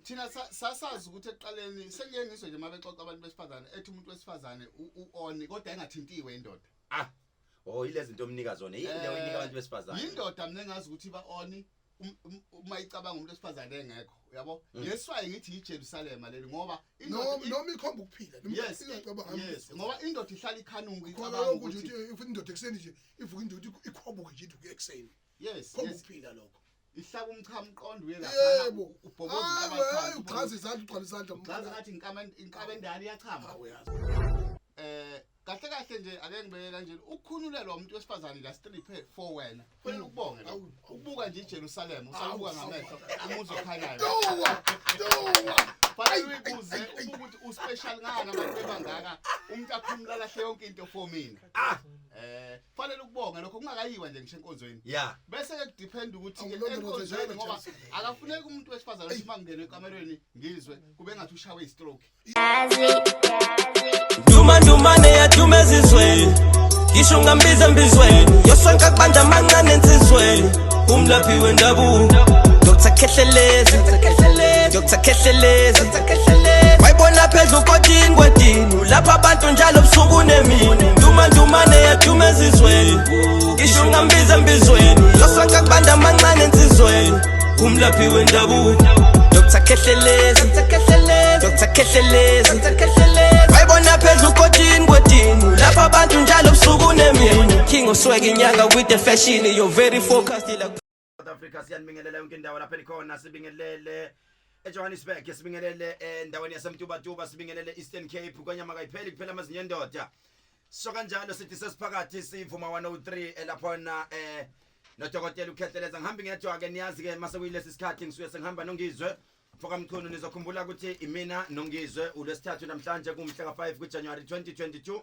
thina sasazi ukuthi ekuqaleni sekuye ngizwe nje mabexoxa abantu besifazane ethi umuntu wesifazane uoni kodwa engathintiwe indoda. Oh ilezi zinto omnika zona yini leyo inika abantu besifazane. Indoda mina engazi ukuthi baoni uma icabanga umuntu wesifazane engekho yabo. Yeswaye ngithi iJerusalem leli ngoba noma ikhomba ukuphila yes ngoba indoda ihlala ikhanunga icabanga ukuthi indoda ekseni nje ivuka indoda ikhobuke nje ukuya ekseni. Yes ukuphila lokho. Ihlaba umchamo umqondo uyelapha ubhoboza abakhaya uchaza izandla ugcwala isandla uchaza ngathi inkaba endala iyachama kahle kahle nje ake ngibeke kanje ukukhunyulelwa umuntu wesifazane la strip 4 wena kufanele ukubonge lo ukubuka nje iJerusalem usabuka ngamehlo umuzi okhanyayo fanele uyibuze ukuthi uspecial ngani abantu bebangaka umuntu akhumula lahle yonke into for mina fanele ukubonga lokho kungakayiwa nje ngisho enkonzweni bese ke kudepend ukuthi ke enkonzweni ngoba akafuneki umuntu wesifazane ukuthi mangene ekamerweni ngizwe kube ngathi ushawe istroke Ndumane yathumezizweni ngisho ngambiza embizweni yosonke akubanda amancane ensizweni umlaphi wendabuko Dr. Khehlelezi wayibona phezulu kodini kwedini lapha abantu njalo busuku nemini ndumane yathumezizweni ngisho ngambiza embizweni yosonke akubanda amancane ensizweni umlaphi wendabuko Dr. Khehlelezi wayibona phezulu kodini kwedini lapha abantu njalo busuku nemini King of Swag inyanga with the fashion you're very focused like South Africa siyanibingelela yonke indawo lapha likhona sibingelele eJohannesburg sibingelele endaweni yaseMtubatuba sibingelele Eastern Cape kwanyama kayipheli kuphela amazinyo endoda so kanjalo sithi sesiphakathi sivuma 103 laphona nodokotela uKhehleleza ngihambi ngedwa ke niyazi ke mase kuyilesi sikhathi ngisuye sengihamba nongizwe Foka mkhulu nizokhumbula ukuthi imina nongizwe ulwesithathu namhlanje kumhla ka5 kuJanuary 2022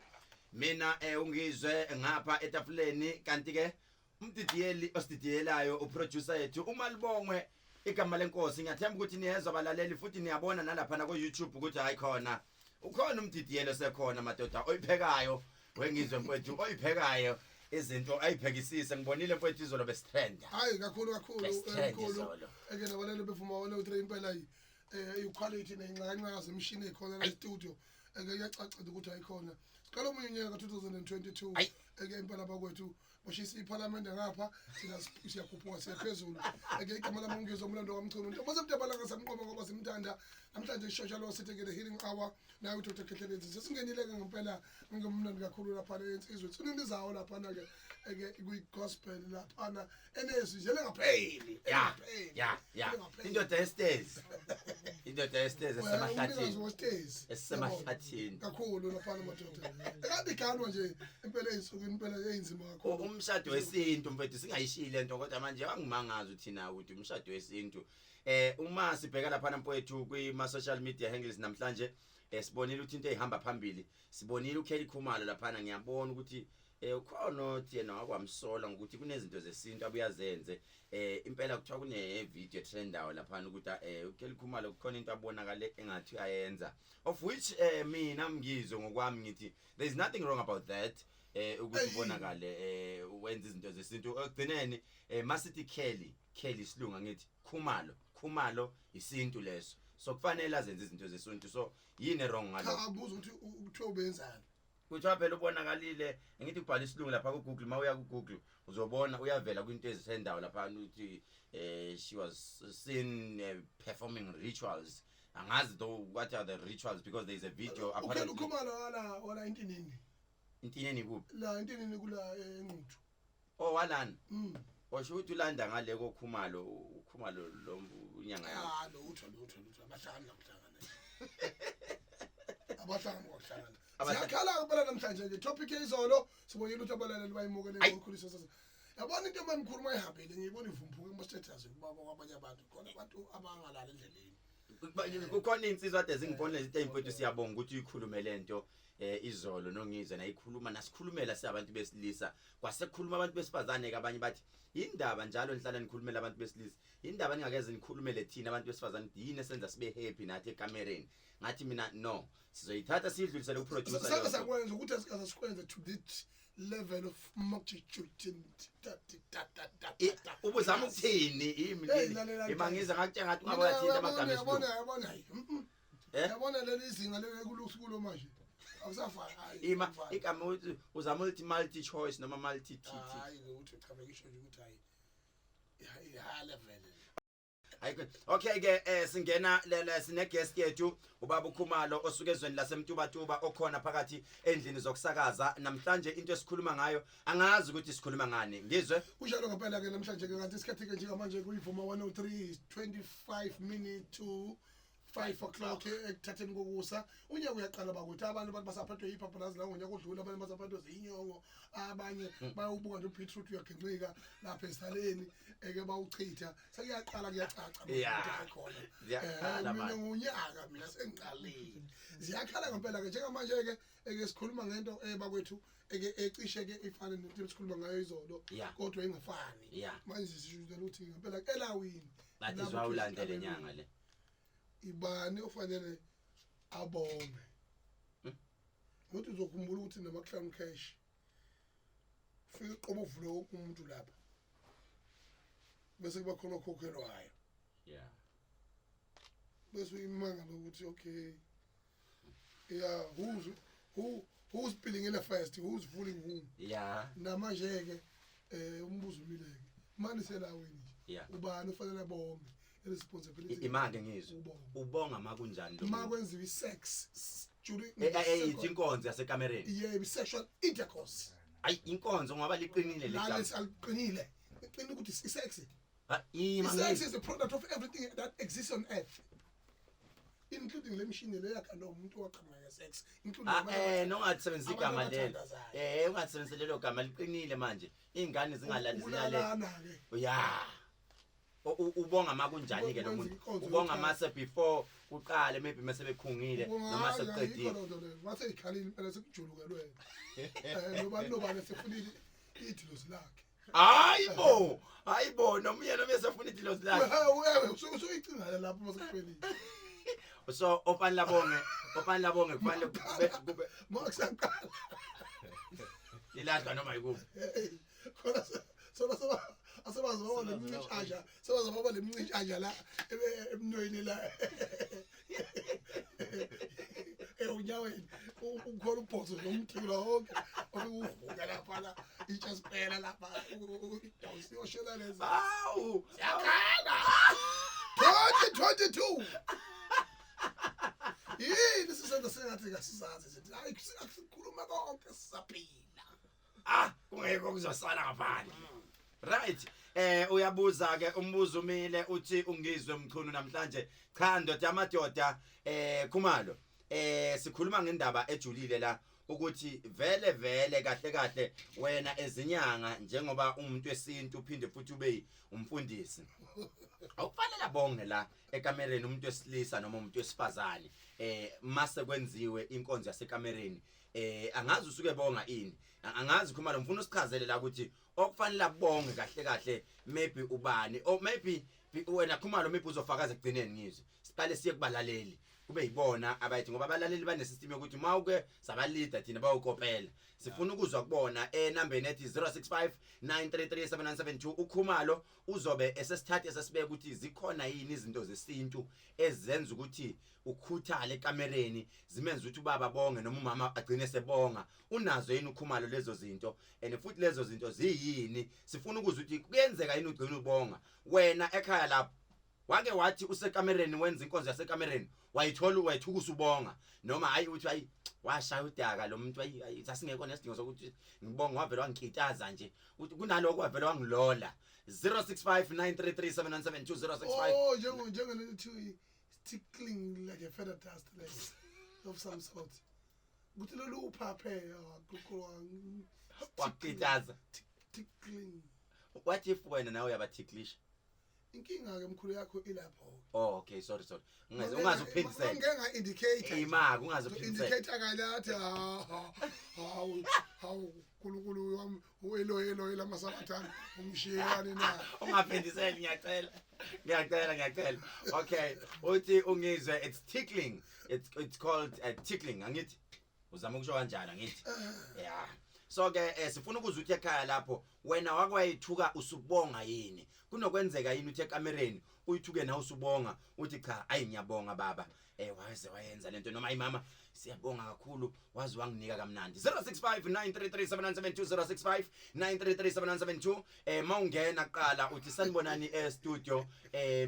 mina ungizwe ngapha etafuleni kanti ke umdidiyeli osididiyelayo uproducer yethu umalibongwe igama lenkosi ngiyathemba ukuthi niyezwa abalaleli futhi niyabona nalapha na ku YouTube ukuthi hayi khona ukhona umdidiyelo sekhona madoda oyiphekayo wengizwe mfowethu oyiphekayo izinto ayiphekisise ngibonile mfowethu izolo bestrenda hayi kakhulu eke nabalele befuma 103 impela iquality nencanca zemshini ekhona la studio eke yacaca ukuthi ayikhona siqala omunye unyaka ka2022 eke impela bakwethu bashisa iParliament ngapha thina siyakhuphuka siyaphezulu eke igama lami ngizwe umlando kaMchunu into base mntabalanga samqoma ngoba simthanda namhlanje ishosha lo sithekele healing hour nayo uDr Khehlelezi sesingenile ke ngempela ngomnandi kakhulu lapha ensizwe sunini zawo lapha ke eke kugospel lapha enezwi nje lengapheli indoda estes esemahlathini kakhulu lapha madoda ekade kanwa nje impela ezisukwini impela eyinzima kakhulu umshado wesintu mfethu singayishile lento kodwa manje angimangazi uthina ukuthi umshado wesintu uma sibheka lapha mfowethu kwima social media handles namhlanje sibonile ukuthi into ehamba phambili sibonile uKelly Khumalo lapha ngiyabona ukuthi ukhona uthi yena wakwamsola ngokuthi kunezinto zesintu abuyazenze impela kuthiwa kune video trendayo lapha ukuthi uKelly Khumalo kukhona into abonakale engathi uyayenza of which mina ngizwe ngokwami ngithi there is nothing wrong about that ukuthi ubonakale wenza izinto zesintu ekugcineni masithi Kelly silunga ngithi Khumalo isintu leso so kufanele azenze izinto zesintu so yini wrong ngalo abuza ukuthi uthiwa ubenzani kuthiwa phela ubonakalile ngithi ubhala isilungu lapha ku Google mawuya ku Google uzobona uyavela kwinto ezisendawo lapha ukuthi she was seen performing rituals angazi though what are the rituals because there is a video apparently Khumalo wala intinini kuphi la intinini kula enquthu walana washo ukuthi ulanda ngale koKhumalo lo unyanga yakhe lutho abahlangana siyakhala kuphela namhlanje nje topic ezolo sibonile ukuthi abalaleli bayimukele ngokukhulisa sasa yabona into emkhuluma ihambile ngiyibona ivumbuka kuma status kubaba kwabanye abantu khona abantu abangalala endleleni kukhona insizwa ade zingibonile izinto ezimfowethu siyabonga ukuthi uyikhulume lento izolo nongizwe nayikhuluma nasikhulumela siyabantu besilisa kwasekukhuluma abantu besifazane ke abanye bathi indaba njalo nihlala nikhulumela abantu besilisa indaba ningakeze nikhulumele thina abantu besifazane yini esenza sibe happy nathi ekamereni ngathi mina no sizoyithatha sidlulisele ku producer sakwenza ukuthi asikwenze level of multitude. Ubuzama ukuthini imangiza ngakutshela ngathi ungabathinta amagama esikhulu. Yabona leli izinga lekulo manje. Ima igama uthi uzama multi choice noma multi tt. Hayi ukuthi uchabe ngisho nje ukuthi hayi high level. Okay ke singena sine guest yethu ubaba uKhumalo osuke ezweni laseMtubatuba okhona phakathi endlini zokusakaza namhlanje into esikhuluma ngayo angazi ukuthi sikhuluma ngani ngizwe Kunjalo ngempela ke namhlanje ke ngathi isikhathi ke njengamanje kuyivuma 103 25 minutes to 5 o'clock ekuthatheni kokusa unyaka uyaqala bakuthi abantu basaphethwe yiphapulazi la ngonyaka odlula abanye basaphethwe zinyongo abanye bayawubuka nje ubeetroot uyagenqika lapha esaleni eke bawuchitha sekuyaqala kuyacaca khona mina ngonyaka mina sengiqalile ziyakhala ngempela ke njengamanje ke eke sikhuluma ngento bakwethu eke ecishe ke ifana nento esikhuluma ngayo izolo kodwa ingafani manje sisho ukuthi ngempela elawini bathi zwawulandele inyanga le ibani ofanele abonge ngokuthi uzokhumbula ukuthi namakhlam cash ufike qobo uvule wonke umuntu lapha bese kuba khona okhokhelwayo bese uyimanga lokuthi okay who's billing in the first who's fooling whom namanje ke umbuzo umileke manje selawini nje ubani ofanele abonge responsibility imande ngizwe ubonga makunjani lo makwenziwa isex during inkonzo yasekamereni sexual intercourse ayi inkonzo ngoba liqinile la liqinile iqinile ukuthi isex sex is the product of everything that exists on earth including le machine le yakha lo muntu waqhamuka sex including nongathi sebenzisa igama lelo ungathi sebenzisa lelo gama liqinile manje ingane zingalali zinale ubonga makunjani ke lo muntu ubonga mase before uqale maybe mase bekhungile noma seqedile mase ikhalile impela sekujulukelwe nobani sefunile idlozi lakhe hayibo nomyena bese efuna idlozi lakhe wewe usuyicinga lapho mase kufelile so ofanele labonge kufanele kube makusaqala ilahla noma yikuphi khona so asebazobona lemncitshaja sebazobona lemncitshaja la emnoyini la unyaweni ukhona ubhozo nomthula wonke okuvuka lapha la ichasipela lapha usiyoshela lezi yakhala 2022 yini sisenza sengathi kasizazi sithi hayi sikhuluma konke sisaphila kungeke kuzosala ngaphandle right uyabuza ke umbuzo umile uthi ungizwe mchunu namhlanje cha ndoda amadoda Khumalo sikhuluma ngendaba ejulile la ukuthi vele kahle wena ezinyanga njengoba umuntu wesintu uphinde futhi ube umfundisi awufanele bonge la ekamereni umuntu wesilisa noma umuntu wesifazane mase kwenziwe inkonzo yasekamereni angazi usuke bonga ini angazi Khumalo ngifuna usichazele la ukuthi okufanele abonge kahle maybe ubani or maybe wena Khumalo maybe uzofakaza egcineni ngizwe siqale siye kubalaleli kube yibona abayithi ngoba abalaleli bane system yokuthi mawuke sabalida thina bayokopela sifuna ukuzwa kubona number nethi 0659337972 uKhumalo uzobe esesithathe esesibeka ukuthi zikhona yini izinto zesintu ezenza ukuthi ukhuthale ekamereni zimenza ukuthi ubaba bonge noma umama agcine sebonga unazo yini uKhumalo lezo zinto and futhi lezo zinto ziyini sifuna ukuzwa ukuthi kuyenzeka yini ugcina ubonga wena ekhaya lapho wake wathi usekamereni wenza inkonzo yasekamereni wayithukusa ubonga noma hayi uthi hayi washaya udaka lo muntu hayi sasingekho nesidingo sokuthi ngibonga wavela wangikitaza nje uthi kunaloko wavela wangilola 0659337972 065 njengelithi tickling like a feather dust like of some sort kuthi lo uphaphe wakitaza tickling what if wena nawe uyabaticklisha inkinga ke mkhulu yakho ilapho okay sorry ungazi ukuphindisela ngenga indicator imaka ungazi ukuphindisela indicator kalathi hawu uNkulunkulu wami uElohe lamasabathana umshiyani na ungaphindiseli ngiyacela okay uthi ungizwe it's tickling it's called tickling angithi uzama ukusho kanjani angithi so ke sifuna ukuzwa uthi ekhaya lapho wena wakwayithuka usubonga yini kunokwenzeka yini uthi ekamereni uyithuke nawe usubonga uthi cha ayi ngiyabonga baba waze wayenza lento noma imama siyabonga kakhulu wazi wanginika kamnandi 0659337972 0659337972 mawungena qala uthi sanibonani studio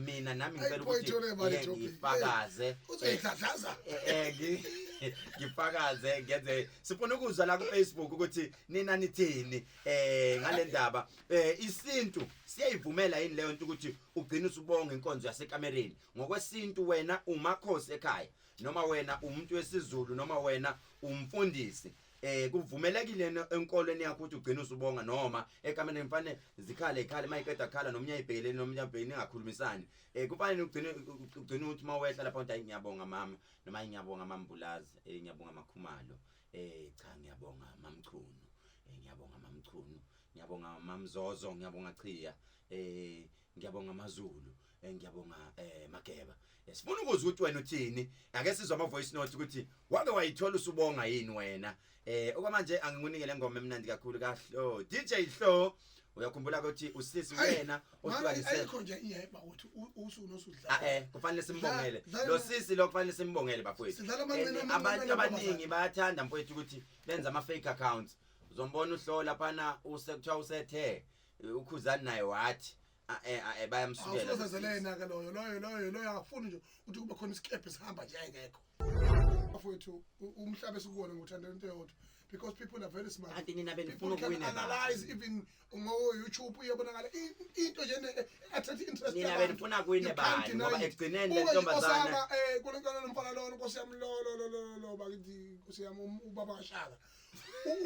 mina nami ngicela ukuthi ngifakaze ngifakaze ngenze sifuna ukuzwa la ku Facebook ukuthi nina nithini ngale ndaba isintu siyayivumela yini leyo nto ukuthi ugcina usubonga inkonzo yasekamereni ngokwesintu wena umakhosi ekhaya noma wena umuntu wesizulu noma wena umfundisi kuvumelekile enkolweni yakho ukuthi ugcina usubonga noma ekamereni mfane zikhale mayiqeda khala nomnye ayibhekeleni nomnye abhekeni ngakhulumisani kufanele ugcine ukuthi mawehla lapha uthi ngiyabonga mama noma ngiyabonga mambulazi ngiyabonga makhumalo cha ngiyabonga mamchunu ngiyabonga mamchunu ngiyabonga mamzozo ngiyabonga chiya ngiyabonga mazulu ngiyabonga mageba sifuna ukuzwa ukuthi wena uthini ake sizwe ama voice note ukuthi wake wayithola usubonga yini wena okwamanje angingunikele ngoma emnandi kakhulu kahlo DJ Hlo uyakhumbula ukuthi usisi wena ohlukaniselwe ayikho nje iyeba ukuthi usuno usudla kufanele simbongele lo sisi lo kufanele simbongele bafowethu abantu abaningi bayathanda mfowethu ukuthi benza ama fake accounts uzombona uhlo laphana usekuthiwa usethe ukhuzani naye wathi bayamsukela awusezelena ke loyo akafuni nje ukuthi kube khona isikephe sihamba nje ayekho bafowethu umhlaba esikuwona ngothanda into eyodwa because people are very smart. Kanti nina benifuna ukuwina analyze even ngo YouTube uyabonakala into nje athatha interest nina benifuna ukuwina bani ngoba egcineni lentombazana kulenkolo lomfana lo Nkosi yami lo bakithi Nkosi yami ubaba kaShaka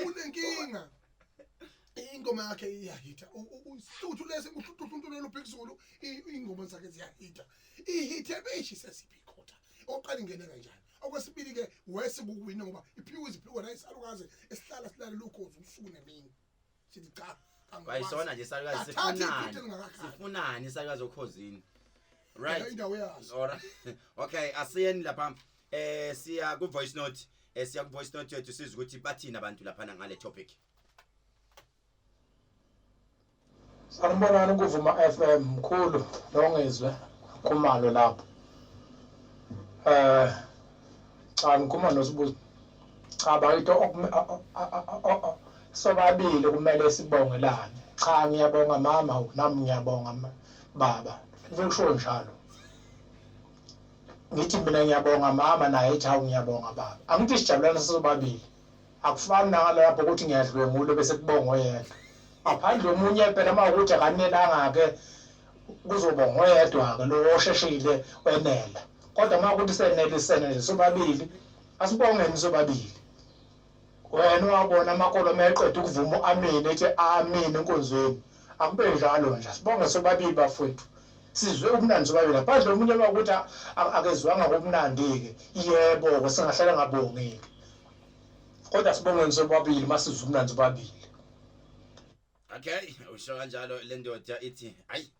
unenkinga ingoma yakhe iyahita usuthu lese uhluthu lo phezulu ingoma zakhe ziyahita ihithe beshi sesiphi ikhotha oqala ingene kanjani okwesibili ke wesikuwina ngoba iphiwe iziphiwe la isalukaze esihlala silale lokhozi usuku nemini sithi cha bayisona nje isalukaze sifunani isalukaze okhozini right indawo yazo alright okay asiyeni lapha siya ku voice note siya ku voice note yethu sizwe ukuthi bathina abantu lapha ngale topic. Sanibonani kuvuma FM mkhulu longezwe khumalo lapho cha ngikhuluma noSibuzo cha bayitho sobabili kumele sibongelane cha ngiyabonga mama nami ngiyabonga baba ngisho njalo ngithi mina ngiyabonga mama naye cha ngiyabonga baba angithi sijabulana sobabili akufani nalapho ukuthi ngiyadlwengulo bese kubongwa yedwa aphandle omunye phela mawukuthi akanelanga ke kuzobongwa yedwa ke lo osheshile wenela kodwa mawukuthi senele sobabili asibongeni sobabili wena wabona amakolo meqeda ukuvuma amini ethi amini enkonzweni akube njalo nje sibonge sobabili bafowethu sizwe ubunandi sobabili aphandle omunye mawukuthi akezwanga ngobunandi ke yebo kwasengahlala ngabongeki kodwa sibongeni sobabili masizwe ubunandi sobabili. Okay, usho kanjalo le ndoda ithi hayi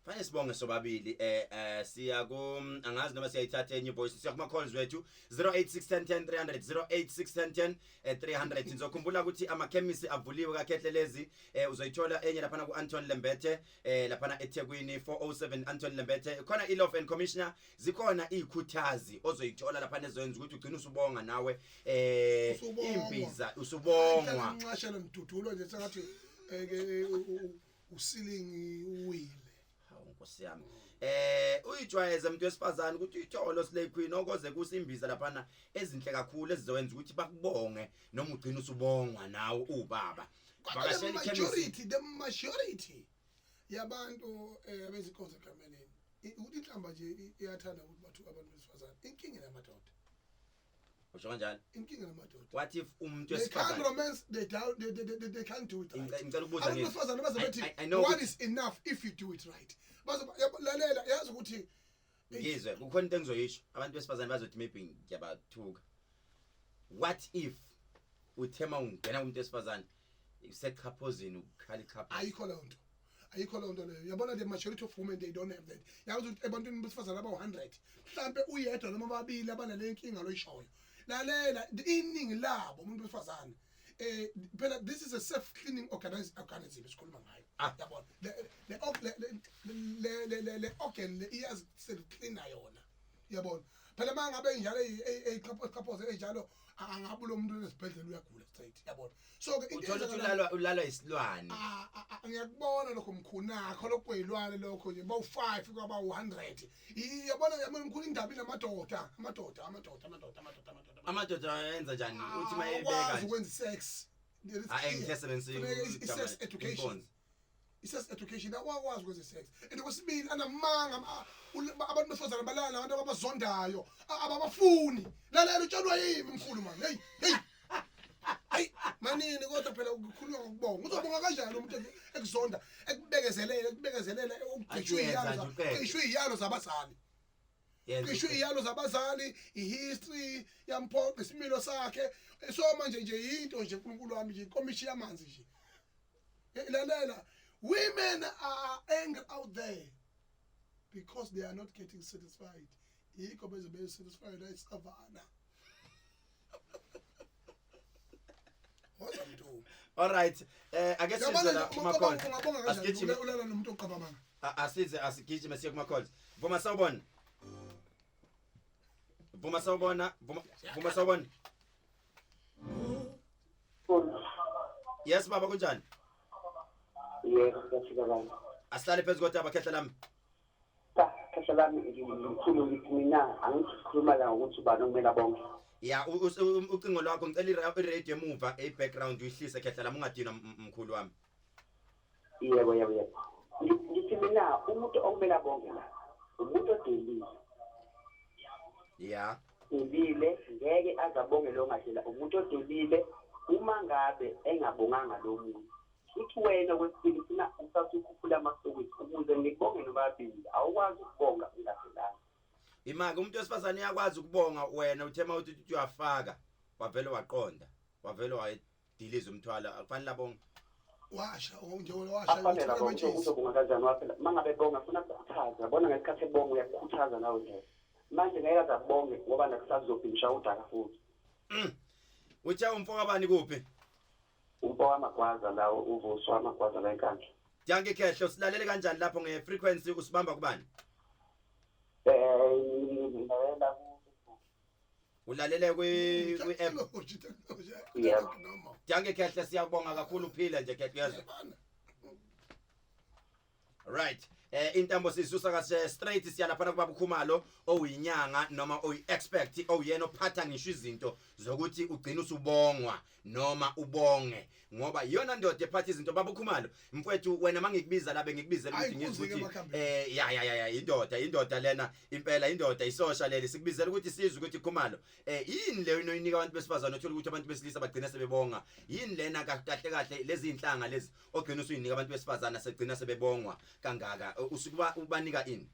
fanele sibonge sobabili siya ku angazi noma siyayithatha enye voice siya kuma calls wethu 086110 300 086110 300 ngizokhumbula ukuthi ama chemist avuliwe kakhehlelezi uzoyithola enye lapha ku Anton Lembethe lapha eThekwini 407 Anton Lembethe khona iLove and Commissioner zikhona izikhuthazi ozoyithola lapha nezoyenza ukuthi ugcine usubonga nawe imbiza usubongwa nqashela mdudulo nje sengathi usilingi uwile hawu Nkosi yami uyijwayeza umuntu wesifazane ukuthi itholo slay queen okoze kusimbiza lapha ezinhle kakhulu ezizowenza ukuthi bakubonge noma ugcina usubongwa nawe ubaba vakashela the majority yabantu abezinkonzo eKameleni ukuthi inhlamba nje iyathanda ukuthi bathu abantu besifazane inkinga yamadoda usho kanjani inkinga yamadoda what if umuntu wesifazane they can't do it right ngicela ukubuza ngithi abesifazane bazothi one is enough if you do it right bazolalela yazi ukuthi ngizwe kukhona into engizoyisho abantu besifazane bazothi maybe ngiyabathuka what if uthema ungena kumuntu wesifazane usechaphozini ukhala ichapho ayikho lonto leyo yabona the majority of women they don't have that yazi ukuthi ebantwini besifazane aba 100 mhlambe uyedwa noma babili abanale inkinga loyishoyo lalela iningi labo umuntu besifazane phela this is a self cleaning organism esikhuluma ngayo yabona le organ iyaz self cleaner yona yabona phela mangabe njalo eyiqhaphoze enjalo angabulo umuntu esibhedlela uyagula straight yabona so ke uthola ulalo isilwane ngiyakubona lokho mkhulu nakho lokuyilwane lokho nje bawu5 kwaba u100 yabona mkhulu indaba inamadoda amadoda ayenza njani uthi mayebeka nje ukwenza sex sex education i-sex education akwazi ukwenza sex and kwesibili anamanga abantu besifazana balala abantu abazondayo ababafuni lalela utshalwa yimi mkhulu man hey manini kodwa phela ukukhuluma ngokubonga uzobonga kanjani umuntu ekuzonda ekubekezelela ukugcishwa iyalo zabazali Kishwe iyalo zabazali ihistory yamphoqa isimilo sakhe so manje nje into nje uNkulunkulu wami nje komishi yamanzi nje lalela women are angry out there because they are not getting satisfied yikho beze satisfied la savana all right I guess sizela kuma calls asigijime ulala nomuntu oqabamanga asigijime siye kuma calls Vuma sawubona Vuma sawubona Yes baba kunjani Yes ngiyafika la Asihlale phezulu kodwa abakhehla lami Khehla lami ngimkhulu ngithi mina angikhuluma la ukuthi ubani okumele bonke Ya ucingo lwakho ngicela i-radio emuva e-background uyihlise khehla lami ungadinwa mkhulu wami Yebo ngithi mina umuntu okumele bonke la umuntu odelile Ya Ubile ngeke azabonge lo ngadlela umuntu odelile uma ngabe engabonganga lo muntu uthi wena kwesibili sina usasukhuphula amasuku ukuze ngibonge nobabili awukwazi ukubonga ungaselanga Imake umuntu wesifazane uyakwazi ukubonga wena uthema uthi uyafaka wavele waqonda wavele wayediliza umthwala akufanele abonge washa nje washa afanele bonke uzobonga kanjani waphela mangabe bonga funa ukukhuthaza yabona ngesikhathi ebonga uyakhuthaza nawe nje manje ngeke azabonge ngoba nakusazobhinisha udaka futhi Uthi umfoka bani kuphi umfoka amagwaza lawo uvuswa amagwaza la enkandla Jange khehlo silalele kanjani lapho nge-frequency usibamba kubani ngiyela ulalele kwi-app Yeah. Jange khehla siyabonga kakhulu uphila nje khehla right intambo sisusa kahle straight siyalaphana kubaba ukhumalo oyinyanga noma oyi-expect oyena ophatha ngisho izinto zokuthi ugcina usubongwa noma ubonge ngoba iyona ndoda ephatha izinto baba ukhumalo mfowethu wena mangikubiza la bengikubizela ukuthi ngizuthi ya indoda lena impela indoda isosha leli sikubizela ukuthi sizwe ukuthi khumalo yini leyo inoyinika abantu besifazana othola ukuthi abantu besilisa bagcina sebebonga yini lena kahle lezi inhlanga lezi ogcina usuyinika abantu besifazana segcina sebebongwa kangaka usukuba ubanika ini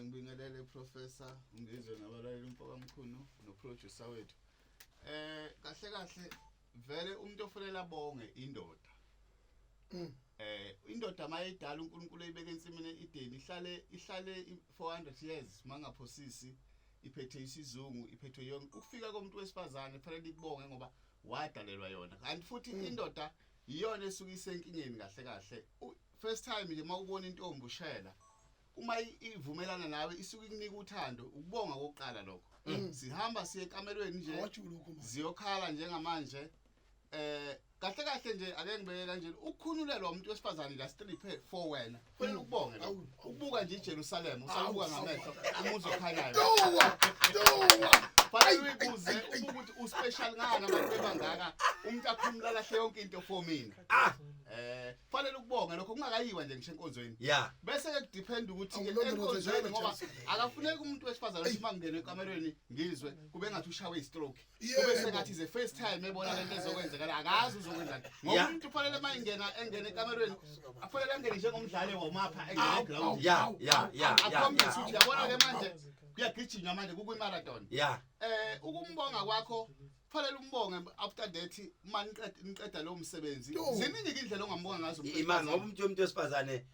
ngibingelele professor ngizwe nabalaleli umfoka mkhulu no producer wethu kahle vele umuntu ofanele abonge indoda indoda mayidala uNkulunkulu eyibeka ensimini ideni ihlale 400 years mangaphosisi iphethe isizungu iphethe yonke ukufika komuntu wesifazane kufanele ikubonge ngoba wadalelwa yona kanti futhi indoda iyona esuka isenkingeni kahle first time nje mawubona intombi ushela uma ivumelana nawe isuke ikunika uthando ukubonga kokuqala lokho sihamba siye ekamelweni nje ziyokhala njengamanje kahle nje ake ngibeke kanje ukukhululelwa umuntu wesifazane la strip for wena kufanele ukubonge lokho ukubuka nje iJerusalem usabuka ngamehlo umuzi okhanyayo fanele uyibuze ukuthi uspecial ngani abantu bebangaka umuntu akhumula lahle yonke into for mina fanele ukubonga lokho kungakayiwa nje ngisho enkonzweni bese ke depend ukuthi ke enkonzweni ngoba akafuneki umuntu wesifazane ukuthi mangene ekamerweni ngizwe kube ngathi ushawe istroke kube sengathi the first time ebona lento ezokwenzeka akazi uzokwenzani ngoba umuntu fanele engene ekamerweni afanele angene njengomdlali womapha engene ground akhombisa ukuthi yabona ke manje kuyagijinywa manje kukwi-marathon ukumbonga kwakho fanele umbonge after that man niqeda lo msebenzi ziningi indlela ongambonga ngazo imanga ngoba umuntu wesifazane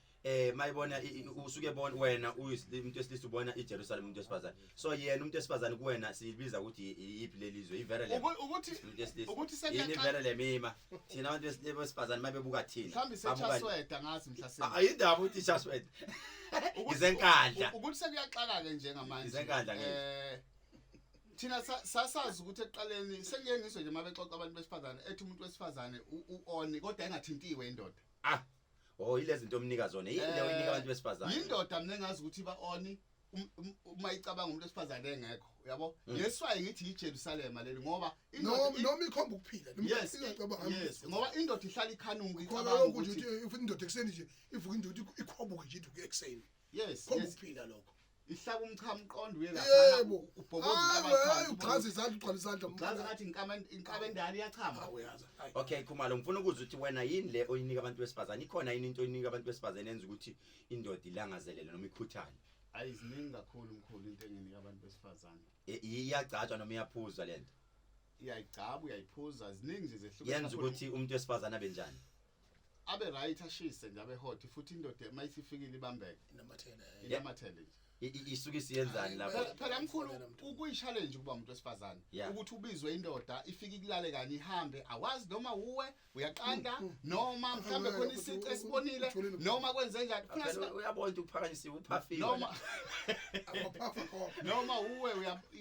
mayibona usuke bona wena umuntu wesilisa ubona iJerusalem umuntu wesifazane so yena umuntu wesifazane kuwena siyibiza ukuthi iyiphi lelizwe iverele ukuthi yini iverele mima thina abantu besifazane mabebuka thina mhlambi sechasweda ngazi mhlaseni ayindaba ukuthi ichasweda izenkandla ukuthi sekuyaxaka ke njengamanje izenkandla thina sasazi ukuthi ekuqaleni sekuyengizwe nje mabexoxa abantu besifazane ethi umuntu wesifazane uoni kodwa engathintiwe indoda ilezi zinto omnika zona yini leyo inika abantu besifazane indoda mina engazi ukuthi baoni uma icabanga umuntu wesifazane engekho yabo yeswaye ngithi iJerusalem leli ngoba noma ikhomba ukuphila yes ngoba indoda ihlala ikhanunga icabanga ukuthi indoda ekseni nje ivuka indoda ikhobuke nje iduke ekseni yes khomba ukuphila lokho ihlaba umchamo uye lapha ubhoboza abakhaya uchaza izandla ugcwala izandla mchaza ngathi inkabendane iyachama okay Khumalo ngifuna ukuzwa ukuthi wena yini le oyinika abantu besifazane ikhona yini into oyinika abantu besifazane enza ukuthi indoda ilangazelele noma ikhuthale ayiziningi kakhulu umkhulu into enginika abantu besifazane iyagcatshwa noma iyaphuzwa lento iyayigcaba uyayiphuza ziningi nje zehlukene yenza ukuthi umuntu wesifazane abe njani abe right ashise nje abe hot futhi indoda mayisifikile ibambeke inamathele isuke isiyenzani lapho phela mkhulu ukuyi-challenge ukuba umuntu wesifazane ukuthi ubizwe indoda ifike ikulale kanye ihambe awazi noma uwe uyaqanda noma mhlambe khona isici esibonile noma kwenze njani uyabona ukuthi ukuphakanyisiwe uphafile noma uwe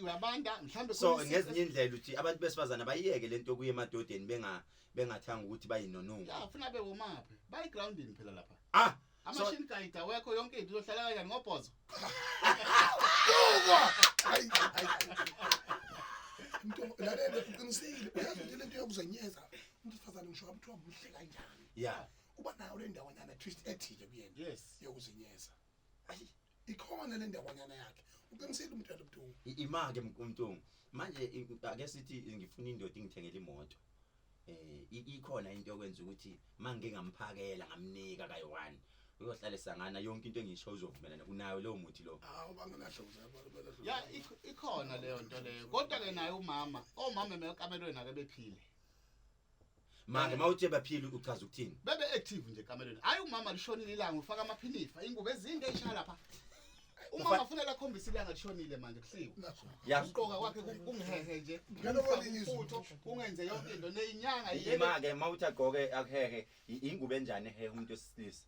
uyabanda mhlambe so ngezinye indlela uthi abantu besifazane abayiyeke lento okuye emadodeni bengathanga ukuthi bayinonungu funa bewomaphi bayi-groundini phela lapha amashini guide awekho yonke into izohlala kanjani ngobhozo lalela uqinisile uyazi ukuthi lento yokuzenyeza umuntu wesifazane ngisho kuthiwa muhle kanjani uba nayo le ndawanyana twist ethile kuyena yokuzenyeza ikhona le ndawanyana yakhe uqinisile umuntu yalobuntu imake umntungu manje ake sithi ngifuna indoda ingithengele imoto ikhona into yokwenza ukuthi mangeke ngamphakela ngamnika kayi-1 uyohlala esangana yonke into engisho uzovumelana unayo leyo muthi lo ikhona leyo nto leyo kodwa ke naye omama emekamelweni ake bephile manje mawuthi baphile uchaza ukuthini bebe active nje ekamelweni hayi umama lishonile ilanga ufaka amaphinifa ingubo ezinde eyishaya lapha umama afunela akhombisa ilanga lishonile manje kuhliwe uqoka kwakhe kungihehe nje ngalokuthi ungenze yonke into neyinyanga imake mawuthi agqoke akuhehe ingubo enjani ehehe umuntu wesilisa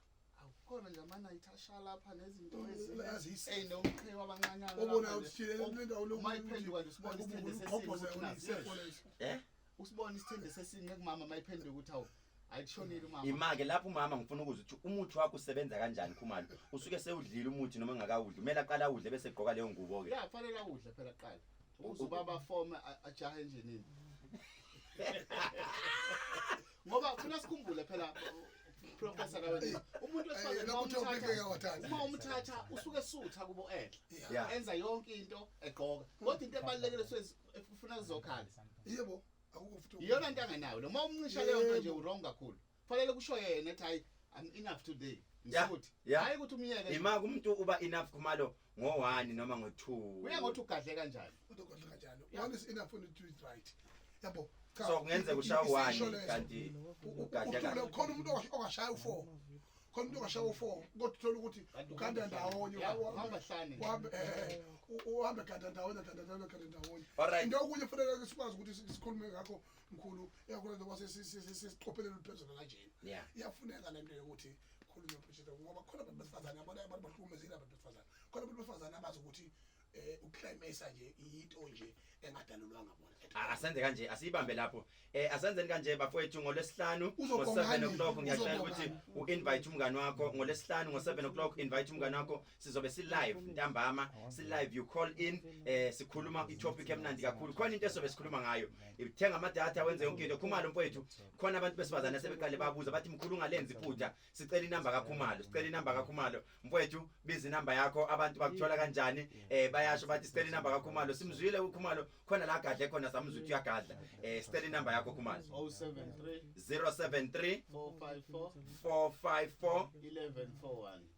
khona nje amanayithi asha lapha nezinto ezinomqhewu abancanyana obona ukuthi le ndawo mayiphenduka nje usibona isithende usibona isithende sesinye kumama mayiphenduka ukuthi hawu ayishonile umama imake lapho umama ngifuna ukuzwa ukuthi umuthi wakho usebenza kanjani Khumalo usuke sewudlile umuthi noma engakawudli kumele aqala udle bese egqoka leyo ngubo ke kufanele udle phela qala uzubaba form ajahe nje nini ngoba funa sikhumbule phela Professor Kaweni umuntu wesifazane uma umthatha usuke sutha kubo ehle enza yonke into egqoka kodwa into ebalekile ufuna kuzokhala yebo akukho futhi iyona into angenayo noma umncisha leyo nto nje urong kakhulu kufanele kusho yena ethi hayi I'm enough today ngisuthi hayi ukuthi umyeke imaka umuntu uba enough Khumalo ngo1 noma ngo2 uya ngothi ugadle kanjani one is enough for to do right yabo so kungenze kushawa 1 kanti ugadle kanjani khona umuntu ongashaya u4 khona umuntu ongashaya u4 kodwa uthola ukuthi uganda ndawonye uhamba hlane uhambe ganda ndawonye into okunye kufanele sikwazi ukuthi sikhulume ngakho mkhulu yakhona njengoba sesiqophelele phezulu kanjeni iyafuneka lento yokuthi khulume phezulu ngoba khona abantu besifazane yabona abantu bahlukumezile abantu besifazane khona abantu besifazane abazi ukuthi uclimate nje into nje engadalulwanga bona asenze kanje asibambe lapho asenzeni kanje bafowethu ngolesihlanu ngo7 o'clock ngiyashaya ukuthi uinvite umngani wakho ngolesihlanu ngo7 o'clock invite umngani wakho sizobe si live ntambama si live you call in sikhuluma itopic emnandi kakhulu khona into esobe sikhuluma ngayo ithenga ama data wenze yonke into Khumalo mfowethu khona abantu besifazana sebeqale babuza bathi mkhulu ungalenzi iphutha sicela inamba kaKhumalo sicela inamba kaKhumalo mfowethu biza inamba yakho abantu bakuthola kanjani bayasho bathi sicela inamba kaKhumalo simzwile uKhumalo khona la gadle khona samuzwa ukuthi uyagadla sicela inamba yakho Khumalo 073 454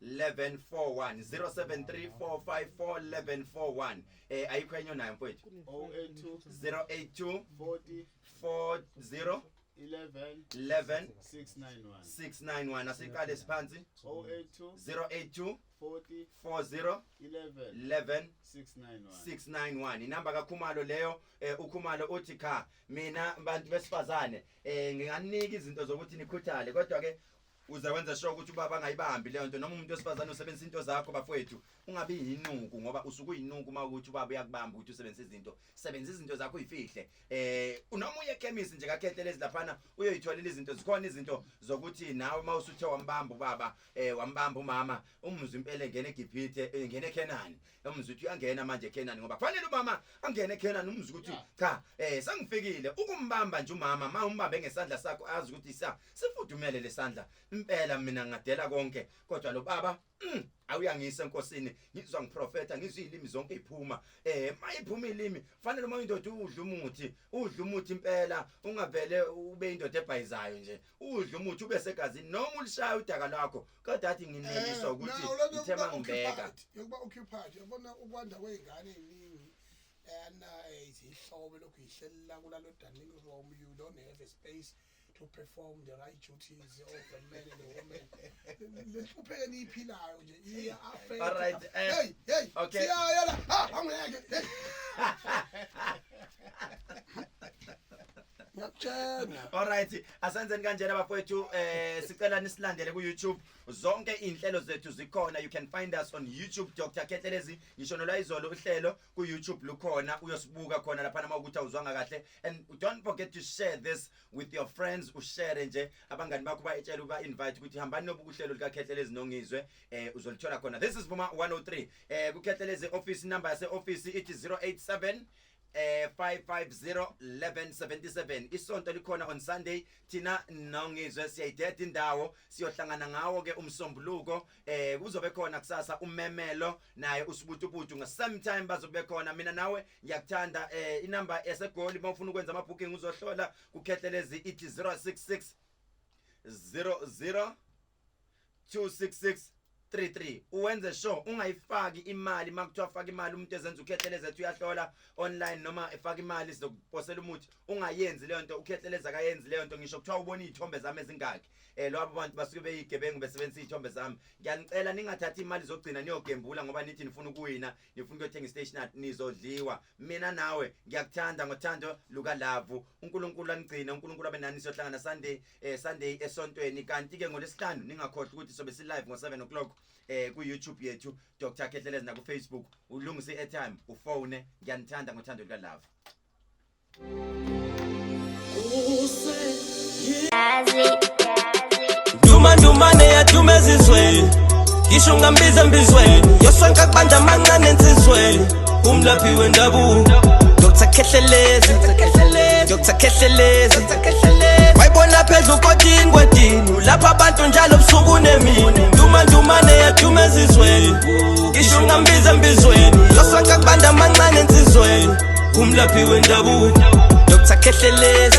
1141 073 454 1141 ayikho enyo nayo mfowethu 082 40 11 691 691 asiqale siphansi 082 082 40 40 11 691 691 inamba kaKhumalo leyo. uKhumalo uthi cha mina bantu besifazane nginganika izinto zokuthi nikhuthale kodwa ke uzawenza sure ukuthi ubaba angayibambi leyo nto noma umuntu wesifazane usebenzisa into zakho bafowethu ungabi yinuku ngoba usuku yinuku uma ukuthi ubaba uyakubamba ukuthi usebenzise izinto sebenzisa izinto zakho uyifihle. Noma uye ekhemisi nje kakhethelezi laphana uyoyitholela izinto zikhona izinto zokuthi nawe mawusuthe wambamba ubaba wambamba umama umuzwe impela engene eGibhithe engene eKenani umuzwe uthi uyangena manje eKenani ngoba kufanele umama angene eKenani umuzwe ukuthi cha sangifikile ukumbamba nje umama ma umbambe ngesandla sakho azi ukuthi sifudumele lesandla impela mina ngadela konke kodwa lo baba awuyangise enkosini ngizwa ngiprofeta ngizwe ilimi zonke iphuma mayiphuma ilimi fanele uma indoda udla umuthi impela ungavele ube indoda ebhayizayo nje udla umuthi ube segazini noma ulishaya udaka lwakho kodwa athi ngineliswa ukuthi ithema ngibeka yokuba occupied yabona ukwanda kweingane eziningi izihlobo lokhu ihlelela kulalo dining room you don't have a space to perform the right duties of the man and the woman. Lekupheni iphilayo nje iya affect. All right. Hey, okay. Siyayela. Angeke. All right. Asenzeni kanjena bafowethu sicela nisilandele ku YouTube. Zonke inhlelo zethu zikhona. You can find us on YouTube Dr. Kethelezi. Ngisho nolwayizolo uhlelo ku YouTube lukhona uyosibuka khona lapha nama ukuthi awuzwanga kahle. And don't forget to share this with your friends. Ushare nje abangani bakho bayetshela uba invite ukuthi hambani nobuka uhlelo lika Kethelezi nongizwe uzolithola khona. This is Vuma 103. Ku Kethelezi office number yase office it is 087 550 1177. Isonto likhona on Sunday thina nongizwe siyayideda indawo siyohlangana ngawo ke umsombuluko kuzobe khona kusasa umemelo naye usibutubutu nga sometime bazobe khona mina nawe ngiyakuthanda inamba yasegoli mawufuna ukwenza ama booking uzohlola ku Kethelezi it is 066 00 266 33 uwenze sure ungayifaki imali makuthiwa faka imali umuntu ezenza uKhethelezi ethi uyahlola online noma efaka imali sizokuposela umuthi ungayenzi leyo nto uKhethelezi akayenzi leyo nto ngisho kuthiwa ubona izithombe zami ezingaki labo bantu basuke beyigebengu besebenzisa izithombe zami ngiyanicela ningathathi imali zogcina niyogembula ngoba nithi nifuna ukuwina nifuna ukuyothenga istation nizodliwa mina nawe ngiyakuthanda ngothando luka love uNkulunkulu angigcina uNkulunkulu abenani siyohlangana Sunday esontweni kanti ke ngolesihlanu ningakhohlwa ukuthi sobe si live ngo7 o'clock ku YouTube yethu Dr. Kethelezi na ku Facebook ulungise airtime ufone ngiyanithanda ngothando luka love Ndumane yathumezizweni ngisho ngambiza mbizweni yosonke akubanja amancane ensizweni umlaphi wendabuko Dr. Kethelezi wayibona phezulu kodini kwedini lapha abantu njalo busuku nemini ndumane yathumezizweni ngisho ngambiza mbizweni yosonke akubanja amancane ensizweni umlaphi wendabuko Dr. Kethelezi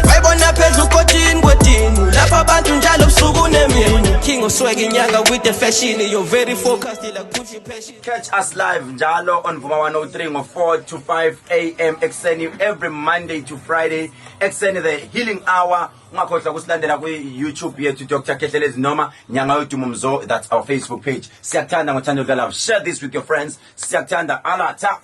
wayibona phezulu kodini kwedini lapha abantu njalo busuku nemini King of Swag inyanga with the fashion you're very focused like push your passion. Catch us live njalo on Vuma 103 ngo 4 to 5 a.m. ekseni every Monday to Friday ekseni the healing hour ungakhohlwa kusilandela ku YouTube yethu Dr. Kethelezi noma nyanga yodumo mzo that's our Facebook page siyakuthanda ngothando love share this with your friends siyakuthanda ala ta